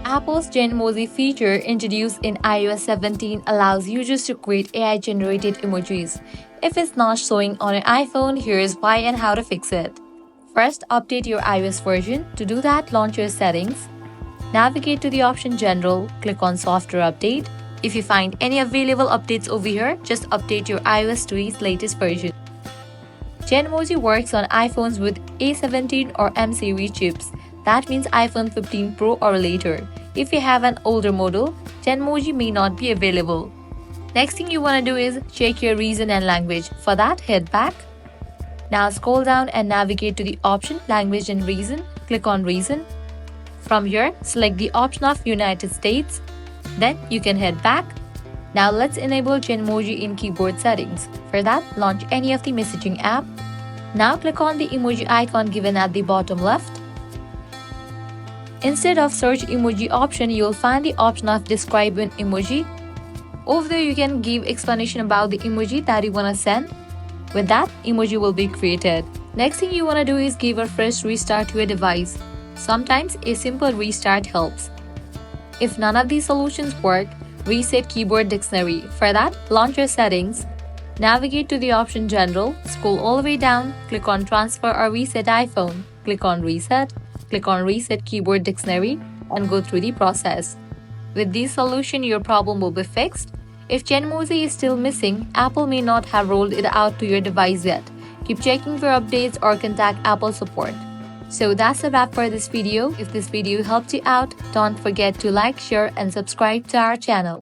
Apple's Genmoji feature introduced in iOS 17 allows users to create AI-generated emojis. If it's not showing on an iPhone, here's why and how to fix it. First, update your iOS version. To do that, launch your settings. Navigate to the option General, click on Software Update. If you find any available updates over here, just update your iOS to its latest version. Genmoji works on iPhones with A17 or M series chips. That means iPhone 15 Pro or later. If you have an older model, Genmoji may not be available. Next thing you want to do is check your region and language. For that, head back. Now scroll down and navigate to the option Language and Region. Click on Region. From here, select the option of United States. Then you can head back. Now let's enable Genmoji in keyboard settings. For that, launch any of the messaging app. Now click on the emoji icon given at the bottom left. Instead of search emoji option, you will find the option of describe an emoji. Over there, you can give explanation about the emoji that you want to send. With that, emoji will be created. Next thing you want to do is give a fresh restart to your device. Sometimes a simple restart helps. If none of these solutions work, reset keyboard dictionary. For that, launch your settings. Navigate to the option General, scroll all the way down, click on Transfer or Reset iPhone. Click on Reset. Click on Reset Keyboard Dictionary and go through the process. With this solution, your problem will be fixed. If Genmoji is still missing, Apple may not have rolled it out to your device yet. Keep checking for updates or contact Apple support. So that's a wrap for this video. If this video helped you out, don't forget to like, share and subscribe to our channel.